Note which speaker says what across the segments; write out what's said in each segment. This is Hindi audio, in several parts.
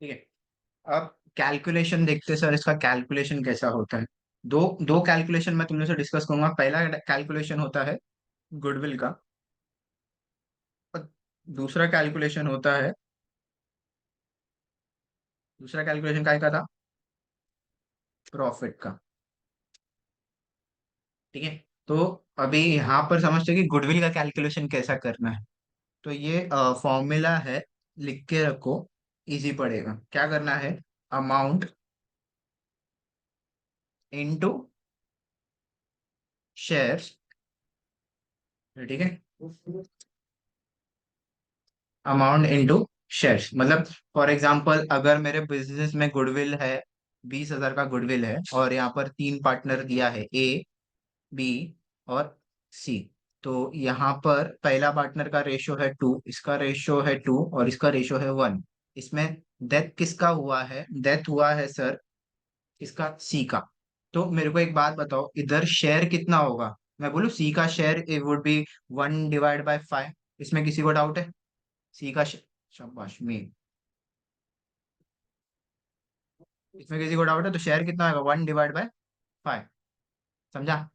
Speaker 1: ठीक है। अब कैलकुलेशन देखते हैं सर, इसका कैलकुलेशन कैसा होता है। दो दो कैलकुलेशन मैं तुमने से डिस्कस करूंगा। पहला कैलकुलेशन होता है गुडविल का, और दूसरा कैलकुलेशन होता है, दूसरा कैलकुलेशन काय का था, प्रॉफिट का। ठीक है। तो अभी यहाँ पर समझते हैं कि गुडविल का कैलकुलेशन कैसा करना है। तो ये फॉर्मूला है, लिख के रखो, इजी पड़ेगा। क्या करना है, अमाउंट इनटू शेयर्स। ठीक है, अमाउंट इनटू शेयर्स मतलब, फॉर एग्जांपल अगर मेरे बिजनेस में गुडविल है, 20,000 का गुडविल है, और यहाँ पर तीन पार्टनर दिया है, ए, बी और सी। तो यहाँ पर पहला पार्टनर का रेशो है 2, इसका रेशो है 2, और इसका रेशो है 1। इसमें डेथ किसका हुआ है, डेथ हुआ है सर इसका, सी का। तो मेरे को एक बात बताओ, इधर शेयर कितना होगा। मैं बोलूँ सी का शेयर इट वुड बी 1/5। इसमें किसी को डाउट है, सी का शाबाश में, इसमें किसी को डाउट है तो शेयर कितना होगा, 1/5। समझा।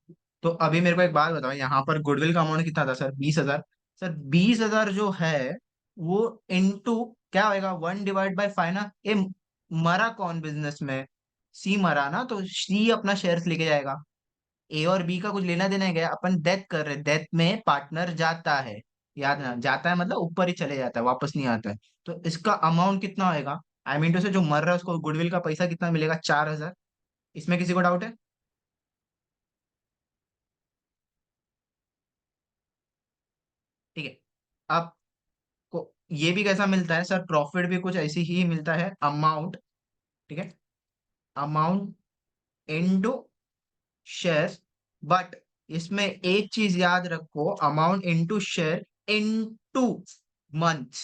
Speaker 1: तो अभी मेरे को एक बात बताओ, यहाँ पर गुडविल का अमाउंट कितना था सर, 20,000। सर 20,000 जो है वो इनटू क्या होएगा, 1/5 ना। ये मरा कौन बिजनेस में, सी मरा ना, तो सी अपना शेयर्स लेके जाएगा। ए और बी का कुछ लेना देना है क्या, अपन डेथ कर रहे, डेथ में पार्टनर जाता है, याद ना, जाता है मतलब ऊपर ही चले जाता है, वापस नहीं आता है। तो इसका अमाउंट कितना होएगा, आई मीन टू से जो मर रहा है उसको गुडविल का पैसा कितना मिलेगा, 4,000। इसमें किसी को डाउट है। ठीक है। अब को ये भी कैसा मिलता है सर, प्रॉफिट भी कुछ ऐसी ही मिलता है, अमाउंट। ठीक है, अमाउंट इनटू शेयर। बट इसमें एक चीज याद रखो, amount into share into month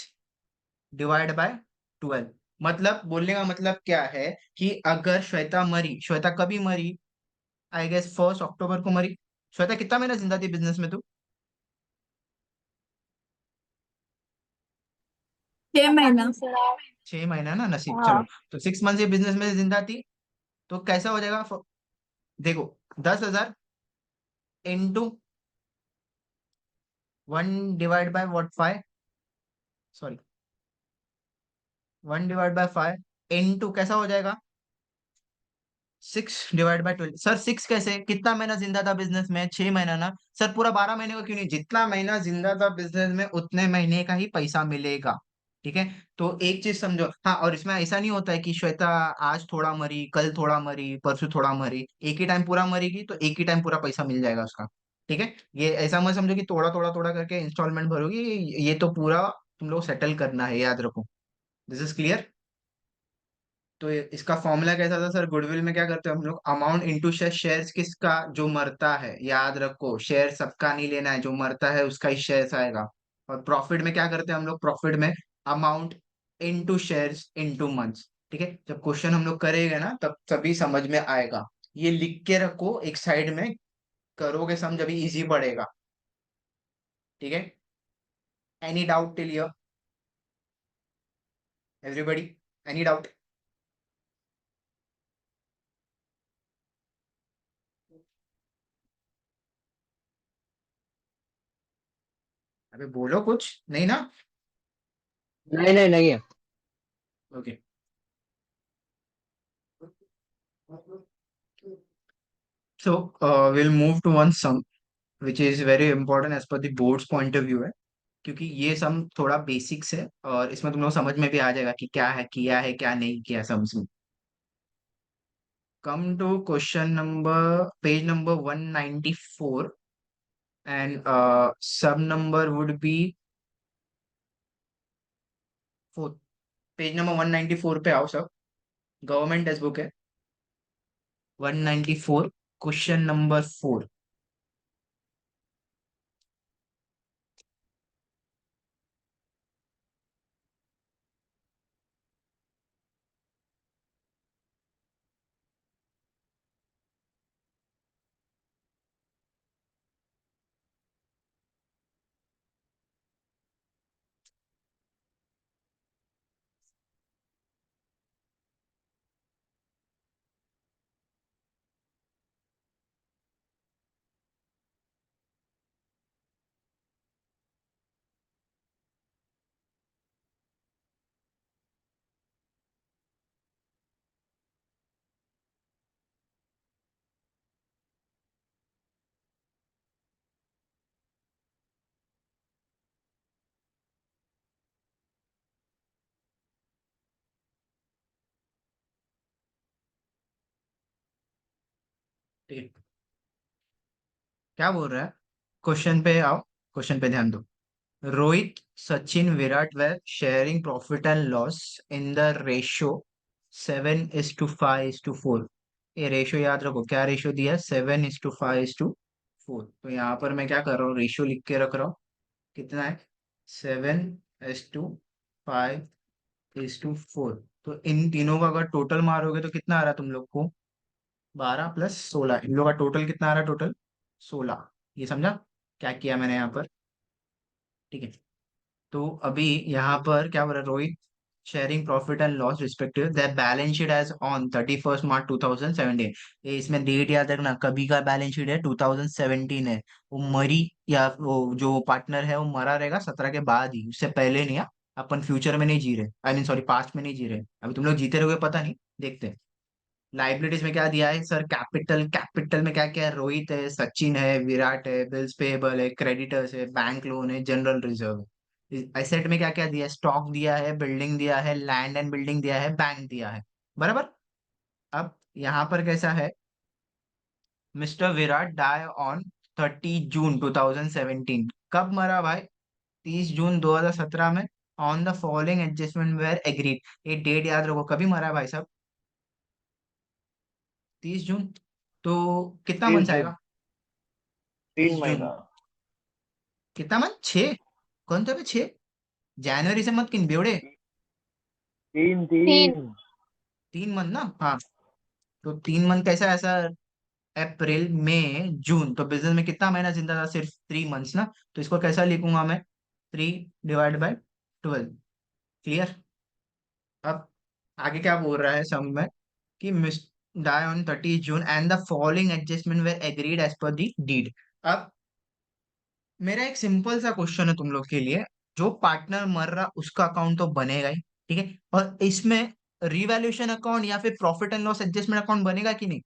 Speaker 1: divide by 12। मतलब बोलने का मतलब क्या है, कि अगर श्वेता मरी, श्वेता कभी मरी, आई गेस 1 अक्टूबर को मरी। श्वेता कितना महीना जिंदा थी बिजनेस में तू,
Speaker 2: 6 महीना।
Speaker 1: 6 महीना ना, नसीब चलो।
Speaker 2: हाँ।
Speaker 1: तो 6 मंथ ये बिजनेस में जिंदा थी। तो कैसा हो जाएगा, देखो, 10,000 इंटू 1/5, सॉरी, 1/5 इंटू कैसा हो जाएगा, 6/12। सर 6 कैसे, कितना महीना जिंदा था बिजनेस में, 6 महीना ना। सर पूरा 12 महीने का क्यों नहीं, जितना महीना जिंदा था बिजनेस में उतने महीने का ही पैसा मिलेगा। ठीक है। तो एक चीज समझो, हाँ, और इसमें ऐसा नहीं होता है कि श्वेता आज थोड़ा मरी, कल थोड़ा मरी, परसों थोड़ा मरी, एक ही टाइम पूरा मरेगी तो एक ही टाइम पूरा पैसा मिल जाएगा उसका। ठीक है। ये ऐसा मत समझो कि थोड़ा थोड़ा थोड़ा करके इंस्टॉलमेंट भरोगी, ये तो पूरा तुम लोग सेटल करना है, याद रखो। This is clear. तो इसका फॉर्मूला कैसा था सर, गुडविल में क्या करते हैं हम लोग, अमाउंट इनटू शेयर, शेयर्स किसका, जो मरता है, याद रखो, शेयर सबका नहीं लेना है, जो मरता है उसका ही शेयर्स आएगा। और प्रॉफिट में क्या करते हैं हम लोग, प्रॉफिट में amount into shares into months. ठीक है, जब क्वेश्चन हम लोग करेंगे ना तब तभी समझ में आएगा। ये लिख के रखो एक साइड में, करोगे समझ अभी इजी पड़ेगा। ठीक है। Any doubt till here, everybody, any doubt. अबे बोलो कुछ, नहीं ना।
Speaker 3: नहीं नहीं नहीं है।
Speaker 1: Okay. So we'll move to one sum which is very important as per the board's point of view है, क्योंकि ये सम थोड़ा बेसिक्स है और इसमें तुम लोग समझ में भी आ जाएगा कि क्या है, किया है क्या नहीं किया सम्स में। Come to question number, page number 194, and sub number would be 4। Page number 194 पे आओ सब, गवर्नमेंट टेक्स्ट बुक है, 194, क्वेश्चन नंबर 4। ठीक है, क्या बोल रहा है, क्वेश्चन पे आओ, क्वेश्चन पे ध्यान दो। Rohit, Sachin, Virat were sharing profit and loss in the ratio 7:5:4। ये रेशियो याद रखो, क्या रेशियो दिया है, 7:5:4। तो यहाँ पर मैं क्या कर रहा हूँ, रेशियो लिख के रख रहा हूँ। कितना है, 7:5:4। तो इन तीनों का अगर टोटल मारोगे तो कितना आ रहा है तुम लोग को, 12 + 16। इन लोग का टोटल कितना आ रहा है, टोटल 16। ये समझा क्या किया मैंने यहाँ पर, ठीक है। तो अभी यहाँ पर क्या बोल रहा है, Rohit sharing profit and loss respective the balance sheet as on 31 March 2017। ये इसमें डेट याद रखना, कभी का बैलेंस शीट है, 2017 है। वो मरी या वो जो पार्टनर है वो मरा रहेगा 17 के बाद ही, उससे पहले नहीं। अपन फ्यूचर में नहीं जी रहे, आई मीन सॉरी, पास्ट में नहीं जी रहे, अभी तुम लोग जीते रहोगे पता नहीं, देखते हैं। लाइबिलिटीज में क्या दिया है सर, कैपिटल, कैपिटल में क्या क्या है, रोहित है, सचिन है, विराट है, बिल्स पेबल है, क्रेडिटर्स है, बैंक लोन है, जनरल रिजर्व है। एसेट में क्या क्या दिया है, स्टॉक दिया है, बिल्डिंग दिया है, लैंड एंड बिल्डिंग दिया है, बैंक दिया है, बराबर। अब यहाँ पर कैसा है, मिस्टर विराट डाई ऑन 30 जून 2017। कब मरा भाई, 30 जून 2017 में। On the following adjustment were agreed. ये डेट याद रखो, कभी मरा भाई साहब, 30 जून। तो कितना
Speaker 2: तीस
Speaker 1: मंथ
Speaker 2: जून
Speaker 1: आएगा, तीस
Speaker 2: 3 महीना।
Speaker 1: जून कितना मंथ, 6। कौन सा भी 6, जनवरी से मत किन बेवड़े,
Speaker 2: तीन
Speaker 4: तीन।
Speaker 2: तीन
Speaker 1: 3 मंथ ना, हाँ। तो 3 मंथ कैसा, ऐसा अप्रैल मई जून, तो बिजनेस में कितना महीना जिंदा था, सिर्फ 3 मंथ्स ना। तो इसको कैसा लिखूंगा मैं, 3/12। क्लियर। अब आगे क्या बोल रहा है सम में, कि miss die on 30 June and the following adjustment were agreed as per the deed. अब मेरा एक सिंपल सा क्वेश्चन है तुम लोग के लिए, जो पार्टनर मर रहा उसका अकाउंट तो बनेगा ही, ठीक है, और इसमें रिवैल्यूएशन अकाउंट या फिर profit and loss adjustment account बनेगा कि नहीं।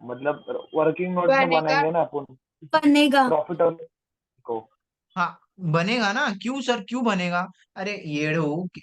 Speaker 2: मतलब वर्किंग नोट में
Speaker 4: बनेगा।
Speaker 2: बनाएंगे ना अपन
Speaker 4: बनेगा।
Speaker 2: प्रॉफिट और को।
Speaker 1: हाँ, बनेगा ना, क्यों सर क्यों बनेगा। अरे ये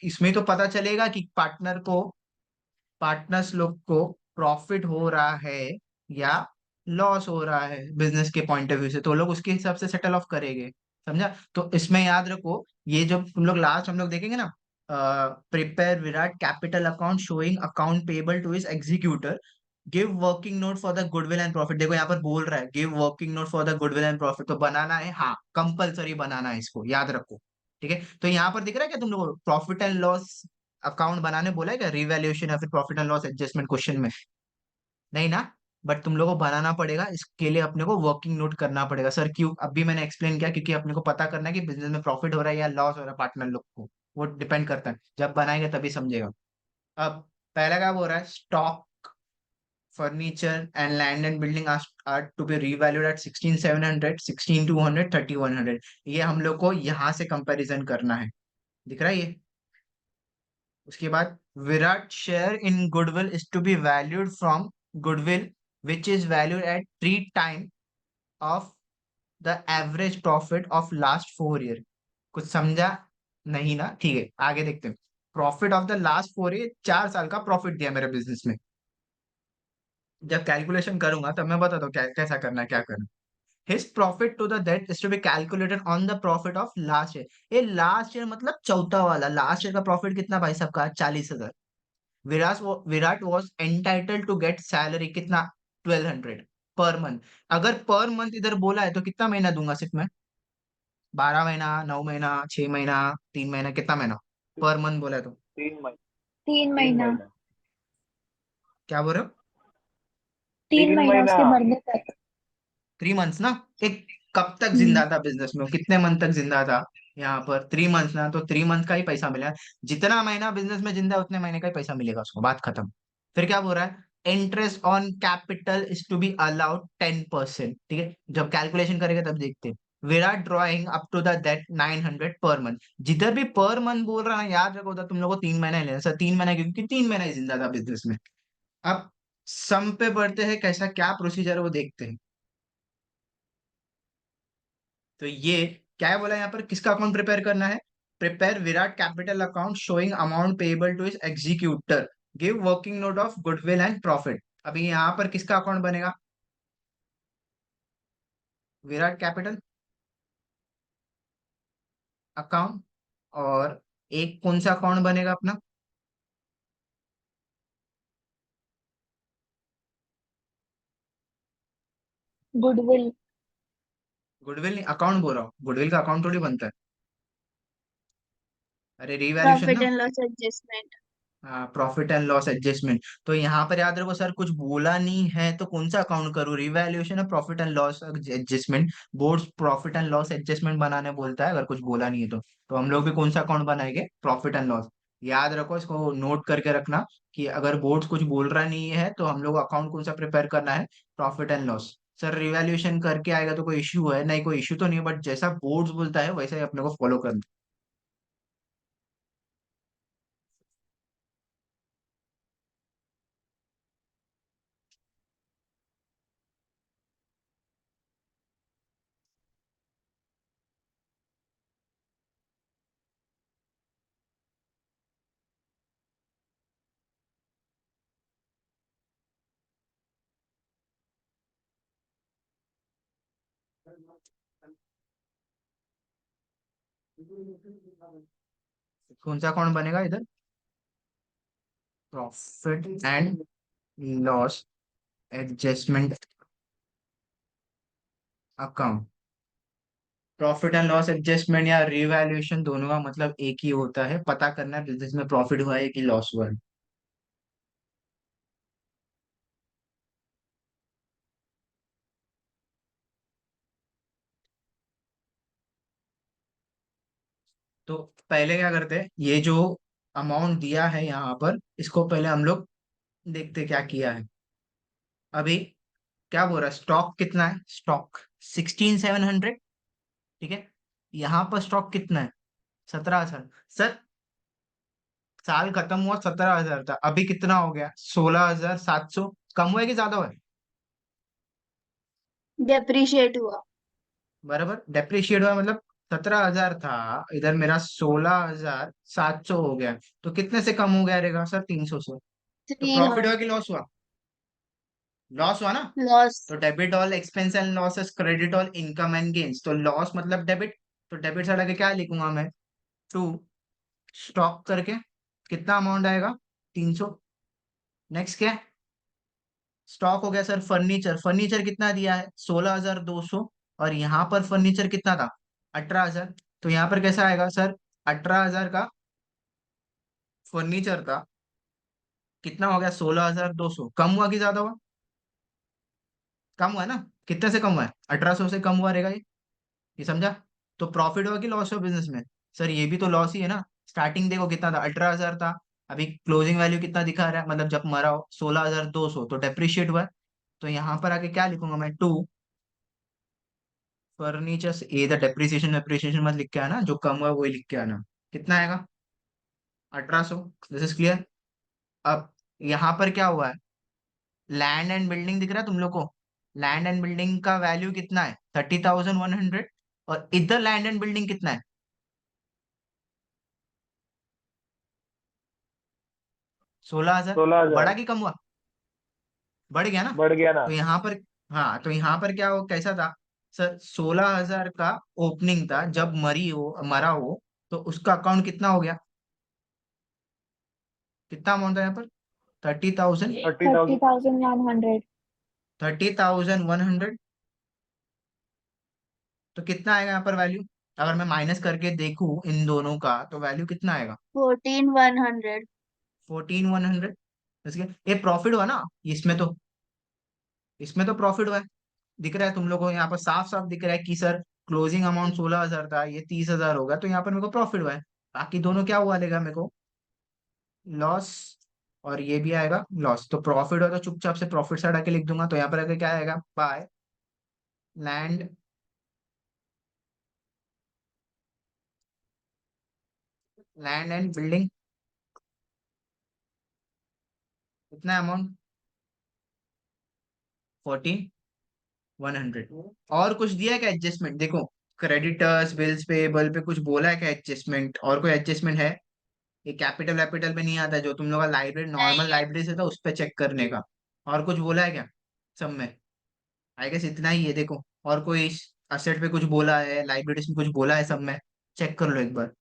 Speaker 1: इसमें तो पता चलेगा कि पार्टनर्स लोग को प्रॉफिट हो रहा है या लॉस हो रहा है बिजनेस के पॉइंट ऑफ व्यू से, तो लोग उसके हिसाब से सेटल ऑफ करेंगे, समझा। तो इसमें याद रखो, ये जब तुम लोग लास्ट हम लोग देखेंगे ना, prepare Virat capital account showing account payable to his executor, give working note for the goodwill and profit. देखो यहाँ पर बोल रहा है give working note for the goodwill and profit, तो बनाना है, हाँ कंपलसरी बनाना है, इसको याद रखो, ठीक है। तो यहाँ पर दिख रहा है क्या तुम लोग, प्रॉफिट एंड लॉस अकाउंट बनाने बोला है क्या, रिवैल्यूएशन या फिर profit and loss adjustment question में, नहीं ना। बट तुम लोगों को बनाना पड़ेगा, इसके लिए अपने को वर्किंग नोट करना पड़ेगा। सर क्यों, अभी मैंने एक्सप्लेन किया, क्योंकि अपने को पता करना है कि बिजनेस में प्रॉफिट हो रहा है या लॉस हो रहा है पार्टनर लोग को, वो डिपेंड करता है, जब बनाएंगे तभी समझेगा। अब पहला क्या बोल रहा है, stock, furniture and land and building are to be revalued at 16,700, 16,200, 3,100। ये हम लोग को यहाँ से कंपैरिजन करना है, दिख रहा है ये। उसके बाद Virat share in goodwill is to be valued from goodwill which is valued at 3 time of the average profit of last 4 year. कुछ समझा नहीं ना, ठीक है आगे देखते हैं। Profit of the last 4 year, 4 साल का प्रॉफिट दिया मेरे बिजनेस में। जब कैलकुलेशन करूंगा तब मैं बताता हूँ कैसा करना है, क्या करना है। His profit to the date is to be calculated on the profit of last year. ये लास्ट ईयर मतलब चौथा वाला, लास्ट ईयर का प्रॉफिट कितना भाई साहब का, 40,000। Virat was entitled to get salary कितना, 1,200 पर मंथ। अगर पर मंथ इधर बोला है तो कितना महीना दूंगा सिर्फ मैं, 12 महीना, 9 महीना, 6 महीना, 3 महीना, कितना महीना पर मंथ बोला है तो,
Speaker 2: 3 महीना।
Speaker 4: तीन
Speaker 2: तीन
Speaker 4: महीना।
Speaker 2: महीना
Speaker 1: क्या बोल रहे हो,
Speaker 4: तीन
Speaker 2: तीन
Speaker 4: महीना
Speaker 2: महीना
Speaker 4: उसके मरने तक।
Speaker 1: 3 मंथ्स ना। एक कब तक
Speaker 4: हम्म।
Speaker 1: जिंदा था बिजनेस में, कितने मंथ तक जिंदा था, यहाँ पर 3 मंथ्स ना, तो 3 मंथ का ही पैसा मिला। जितना महीना बिजनेस में जिंदा है उतने महीने का ही पैसा मिलेगा उसको, बात खत्म। फिर क्या बोल रहा है, interest on capital is to be allowed 10%, ठीक है। जब कैलकुलेशन करेगा तब देखते हैं। Virat drawing up to the that 900 per month. जिधर भी पर मंथ बोल रहा है याद रखो, उधर तुम लोग को 3 महीना लेना सर, 3 महीना क्योंकि 3 महीना ही जिंदा था बिजनेस में। अब सम पे बढ़ते हैं, कैसा क्या प्रोसीजर है वो देखते हैं। तो ये क्या है बोला, यहाँ पर किसका अकाउंट प्रिपेयर करना है, prepare Virat capital account showing amount payable to his executor. Give working note of goodwill and profit. अभी यहाँ पर किसका अकाउंट बनेगा? Virat capital account. और एक कौन सा अकाउंट बनेगा अपना?
Speaker 4: गुडविल।
Speaker 1: गुडविल नहीं, अकाउंट बोल रहा हूँ, गुडविल का अकाउंट थोड़ी बनता है। अरे रिवैल्यूएशन
Speaker 4: प्रॉफिट
Speaker 1: ना।
Speaker 4: And loss adjustment.
Speaker 1: हाँ, प्रॉफिट एंड लॉस एडजस्टमेंट। तो यहाँ पर याद रखो सर, कुछ बोला नहीं है तो कौन सा अकाउंट करूँ? रिवैल्यूएशन और profit and loss adjustment. Board profit and loss adjustment बनाने बोलता है अगर कुछ बोला नहीं है तो हम लोग भी कौन सा अकाउंट बनाएंगे? Profit and loss. याद रखो, इसको नोट करके रखना कि अगर बोर्ड कुछ बोल रहा नहीं है तो हम लोग अकाउंट कौन सा प्रिपेयर करना है? Profit and loss. Sir revaluation करके आएगा तो कोई इश्यू है? नहीं, कोई इश्यू तो नहीं है, बट जैसा बोर्ड बोलता है वैसा ही अपने को फॉलो करना। कौन सा अकाउंट बनेगा इधर? Profit and loss adjustment account. Profit and loss adjustment या रिवैल्यूएशन दोनों का मतलब एक ही होता है, पता करना है बिजनेस में प्रॉफिट हुआ है कि लॉस हुआ है। तो पहले क्या करते हैं, ये जो अमाउंट दिया है यहाँ पर, इसको पहले हम लोग देखते क्या किया है। अभी क्या बोल रहा है, स्टॉक कितना है? स्टॉक 16,700। ठीक है, यहाँ पर स्टॉक कितना है? 17,000। सर साल खत्म हुआ 17,000 था, अभी कितना हो गया? 16,700। कम हुआ है कि ज्यादा हुआ है?
Speaker 4: डेप्रिशिएट हुआ।
Speaker 1: बराबर, डेप्रिशिएट हुआ मतलब 17,000 था, इधर मेरा 16,700 हो गया। तो कितने से कम हो गया रहेगा सर? 300 से। तो
Speaker 4: थ्री
Speaker 1: प्रॉफिट हुआ कि
Speaker 4: हंड्रेड
Speaker 1: लॉस हुआ? लॉस हुआ ना।
Speaker 4: लॉस।
Speaker 1: तो debit all expense and losses, credit all income and gains. तो लॉस मतलब डेबिट। तो डेबिट साइड आके क्या लिखूंगा मैं? टू स्टॉक करके कितना अमाउंट आएगा? 300। नेक्स्ट क्या है? स्टॉक हो गया सर। फर्नीचर, फर्नीचर कितना दिया है? 16,200। और यहाँ पर फर्नीचर कितना था? 18,000। तो यहाँ पर कैसा आएगा सर? 18,000 का फर्नीचर था, कितना हो गया? 16,200। कम हुआ कि ज्यादा हुआ? कम हुआ है ना। कितने से कम हुआ है? 1800 से कम हुआ रहेगा ये समझा? तो प्रॉफिट हुआ कि लॉस हुआ बिजनेस में? सर ये भी तो लॉस ही है ना। स्टार्टिंग देखो कितना था? 18,000 था। अभी क्लोजिंग वैल्यू कितना दिखा रहा है, मतलब जब मरा हो 16,200, तो डेप्रिशिएट हुआ है। तो यहाँ पर आके क्या लिखूंगा मैं? टू फर्नीचर से ये डेप्रिसिएशन डेप्रिसिएशन मत लिख के आना, जो कम हुआ वही लिख के आना। कितना आएगा? 1800। This is clear. अब यहाँ पर क्या हुआ है? लैंड एंड बिल्डिंग दिख रहा है तुम लोग को? लैंड एंड बिल्डिंग का वैल्यू कितना है? 30,100। और इधर लैंड एंड बिल्डिंग कितना है? 16,000।
Speaker 2: 16,000।
Speaker 1: बढ़ा कि कम हुआ? बढ़ गया ना।
Speaker 2: बढ़ गया ना।
Speaker 1: तो यहाँ पर, हाँ, तो यहाँ पर क्या हो, कैसा था सर? 16,000 का ओपनिंग था जब मरा हो। तो उसका अकाउंट कितना हो गया? कितना अमाउंट था यहाँ पर? 30,000।
Speaker 2: 30,000।
Speaker 4: 30,100।
Speaker 1: 30,100। तो कितना आएगा यहाँ पर वैल्यू? अगर मैं माइनस करके देखूं इन दोनों का तो वैल्यू कितना आएगा?
Speaker 4: 14,100।
Speaker 1: 14,100। ये प्रॉफिट हुआ ना। इसमें तो प्रॉफिट हुआ है। दिख रहा है तुम लोगों को यहाँ पर साफ साफ दिख रहा है कि सर क्लोजिंग अमाउंट 16,000 था, ये 30,000 होगा, तो यहाँ पर मेरे को प्रॉफिट हुआ है। बाकी दोनों क्या हुआ लेगा मेरे को? लॉस। और ये भी आएगा लॉस। तो प्रॉफिट हुआ तो चुपचाप से प्रॉफिट साइड आके लिख दूंगा। तो यहाँ पर आके क्या आएगा? By land land and building. कितना अमाउंट? 14,100। और कुछ दिया है क्या एडजस्टमेंट? देखो, क्रेडिटर्स बिल्स पेबल पे कुछ बोला है क्या एडजस्टमेंट? और कोई एडजस्टमेंट है? ये कैपिटल वैपिटल पे नहीं आता है, जो तुम लोग का लाइब्रेरी
Speaker 4: नहीं
Speaker 1: नॉर्मल
Speaker 4: है।
Speaker 1: लाइब्रेरी से था उस पे चेक करने का। और कुछ बोला है क्या सब में? आई गेस इतना ही है, देखो। और कोई असेट पे कुछ बोला है, लाइब्रेरीज में कुछ बोला है सब में? चेक कर लो एक बार।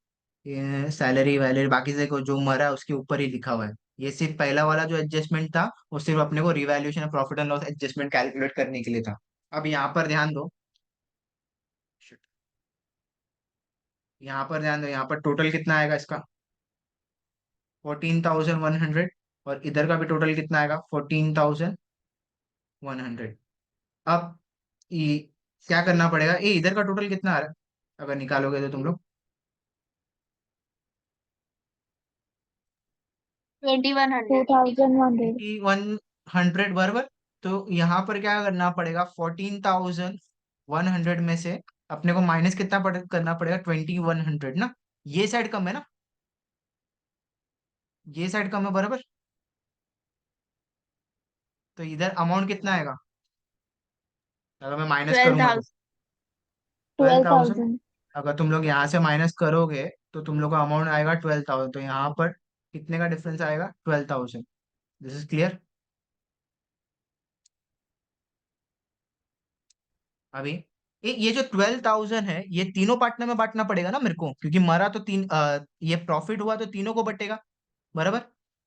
Speaker 1: ये सैलरी वैलरी बाकी से को जो मरा है उसके ऊपर ही लिखा हुआ है। ये सिर्फ पहला वाला जो एडजस्टमेंट था वो सिर्फ अपने को revaluation of profit and loss adjustment calculate करने के लिए था। अब यहाँ पर ध्यान दो। Shit. यहाँ पर ध्यान दो, यहाँ पर टोटल कितना आएगा इसका? 14,100। और इधर का भी टोटल कितना आएगा? 14,100। अब ये क्या करना पड़ेगा? ये इधर का टोटल कितना आ रहा है अगर निकालोगे तो तुम लोग?
Speaker 4: 2100।
Speaker 5: 2100.
Speaker 1: 2100 बराबर। तो यहाँ पर क्या करना पड़ेगा? 14,100 में से अपने को माइनस कितना करना पड़ेगा? 2100 ना। ये साइड कम है ना, ये साइड कम है बराबर। तो इधर अमाउंट कितना आएगा अगर मैं माइनस करूंगा तो?
Speaker 4: 12,000।
Speaker 1: 12,000।
Speaker 5: 12,000.
Speaker 1: अगर तुम लोग यहाँ से माइनस करोगे तो तुम लोग का अमाउंट आएगा 12,000। तो यहाँ पर कितने का डिफरेंस आएगा? 12,000। दिस इज क्लियर अभी? ये जो 12,000 है ये तीनों पार्टनर में बांटना पड़ेगा ना मेरे को, क्योंकि मरा तो ये प्रॉफिट हुआ तो तीनों को बटेगा बराबर।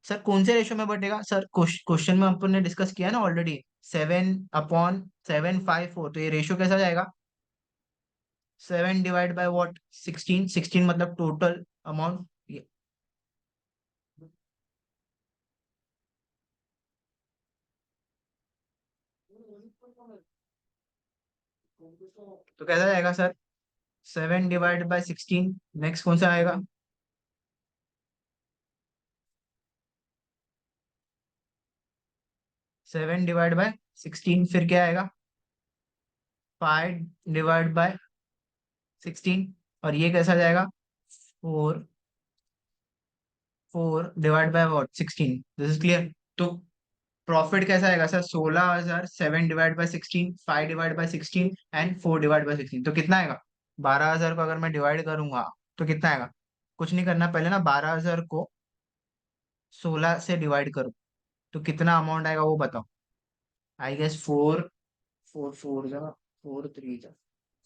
Speaker 1: सर कौन से रेशो में बटेगा सर? क्वेश्चन में अपन ने डिस्कस किया ना ऑलरेडी, 7/754। तो ये रेशो कैसा जाएगा? 7/what? 16। 16 मतलब टोटल अमाउंट। तो कैसा जाएगा सर? 7/16। नेक्स्ट कौन सा आएगा? 7/16। फिर क्या आएगा? 5/16। और ये कैसा जाएगा? 4/4 दिस इज क्लियर। तो प्रॉफिट कैसा आएगा सर? 16,000। 7/16, 5/16 एंड 4/16। तो कितना आएगा? 12,000 को अगर मैं डिवाइड करूंगा तो कितना आएगा? कुछ नहीं करना, पहले ना 12,000 को 16 से डिवाइड करो तो कितना अमाउंट आएगा वो बताओ। आई गेस 4 4 4 जा 4 3 जा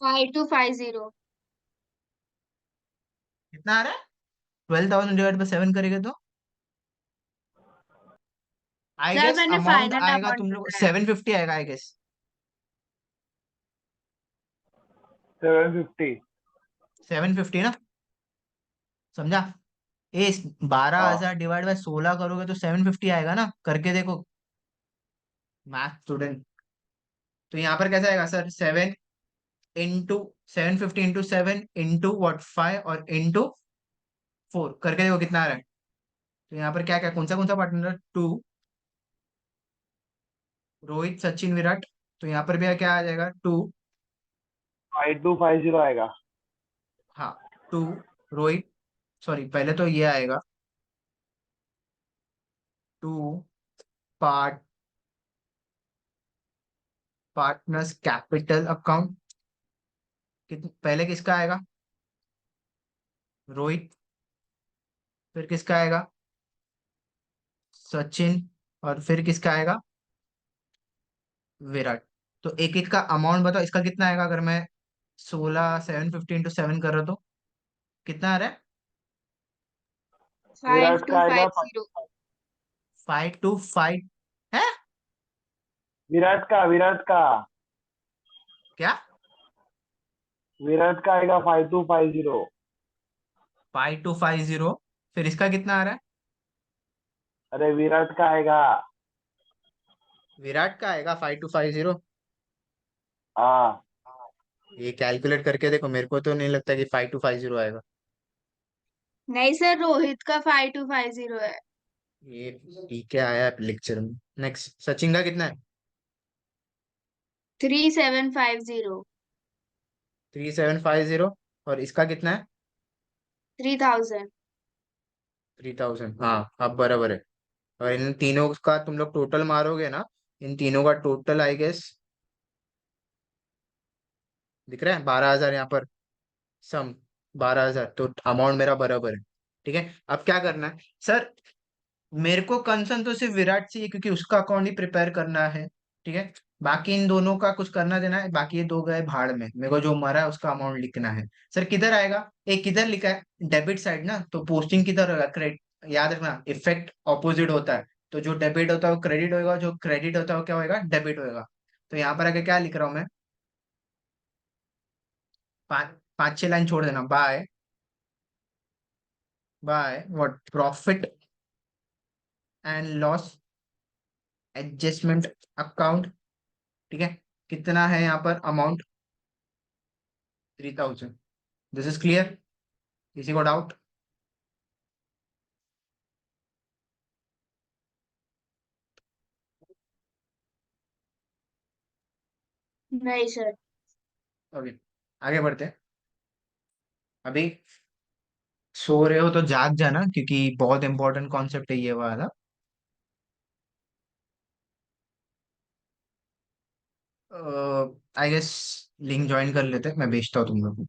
Speaker 4: 5250।
Speaker 1: कितना आ रहा है? 12,000 डिवाइड बाय 7 करेंगे तो आई
Speaker 4: सर
Speaker 1: गेस
Speaker 4: मैंने
Speaker 1: अमाउंट
Speaker 4: फाइनल
Speaker 1: आएगा
Speaker 4: अमाउंट
Speaker 1: तुम लोग
Speaker 4: बताया।
Speaker 1: 750 आएगा आई गेस।
Speaker 2: 750.
Speaker 1: 750 ना, समझा? ए 12,000
Speaker 2: हाँ.
Speaker 1: डिवाइड बाय 16 करोगे तो 750 आएगा ना, करके देखो मैथ स्टूडेंट। तो यहाँ पर कैसा आएगा सर? 750 इंटू 7 इंटू 5 और इंटू 4 करके देखो कितना आ रहा है। तो यहाँ पर क्या क्या कौन सा पार्टनर? 2, रोहित सचिन विराट। तो यहाँ पर भी क्या आ जाएगा? 2।
Speaker 2: 5250 आएगा.
Speaker 1: हाँ, 2 रोहित। सॉरी पहले तो ये आएगा 2 पार्ट पार्टनर्स कैपिटल अकाउंट। पहले किसका आएगा? रोहित। फिर किसका आएगा? सचिन। और फिर किसका आएगा? विराट। तो एक एक का अमाउंट बताओ, इसका कितना आएगा अगर मैं 16 750 इंटू 7 कर रहा तो कितना आ रहा है?
Speaker 4: फाइव
Speaker 2: विराट
Speaker 4: टू
Speaker 2: का
Speaker 4: फाइव
Speaker 2: आएगा
Speaker 4: जीरो
Speaker 1: 5 to 5 है
Speaker 2: विराट का
Speaker 1: क्या?
Speaker 2: विराट का आएगा 5250.
Speaker 1: 5 to 5 0। फिर इसका कितना आ रहा है?
Speaker 2: अरे विराट का आएगा.
Speaker 1: विराट का आएगा 5 to 5 0।
Speaker 2: हाँ.
Speaker 1: ये कैलकुलेट करके देखो, मेरे को तो नहीं लगता कि 5 to 5 0 आएगा।
Speaker 4: नहीं सर, रोहित का 5250 है।
Speaker 1: ये ठीक है, आया लेक्चर में। नेक्स्ट सचिन का कितना है?
Speaker 4: 3750।
Speaker 1: 3750। और इसका कितना है?
Speaker 4: 3000।
Speaker 1: 3,000। हाँ अब बराबर है। और इन तीनों का तुम लोग टोटल मारोगे ना, इन तीनों का टोटल आई गेस दिख रहा है 12,000 यहाँ पर। सम 12,000। तो अमाउंट मेरा बराबर है। ठीक है, अब क्या करना है सर, मेरे को कंसर्न तो सिर्फ विराट से ही है, क्योंकि उसका अकाउंट ही प्रिपेयर करना है। ठीक है, बाकी इन दोनों का कुछ करना देना है, बाकी ये दो गए भाड़ में, मेरे को जो मरा है उसका अमाउंट लिखना है। सर किधर आएगा, एक किधर लिखा है, डेबिट साइड ना, तो पोस्टिंग किधर होगा, क्रेडिट, याद रखना इफेक्ट ऑपोजिट होता है। तो जो डेबिट होता है वो क्रेडिट होएगा, जो क्रेडिट होता है वो क्या होएगा, डेबिट होएगा। तो यहाँ पर आके क्या लिख रहा हूँ मैं, पाँच पाँच छह लाइन छोड़ देना, bye bye what, profit and loss adjustment account. ठीक है, कितना है यहाँ पर अमाउंट, 3000। दिस इज क्लियर, किसी को डाउट?
Speaker 4: नहीं सर।
Speaker 1: ओके, आगे बढ़ते हैं। अभी सो रहे हो तो जाग जाना, क्योंकि बहुत इंपॉर्टेंट कॉन्सेप्ट है ये वाला। आई गेस लिंक ज्वाइन कर लेते हैं, मैं भेजता हूँ तुम लोग को।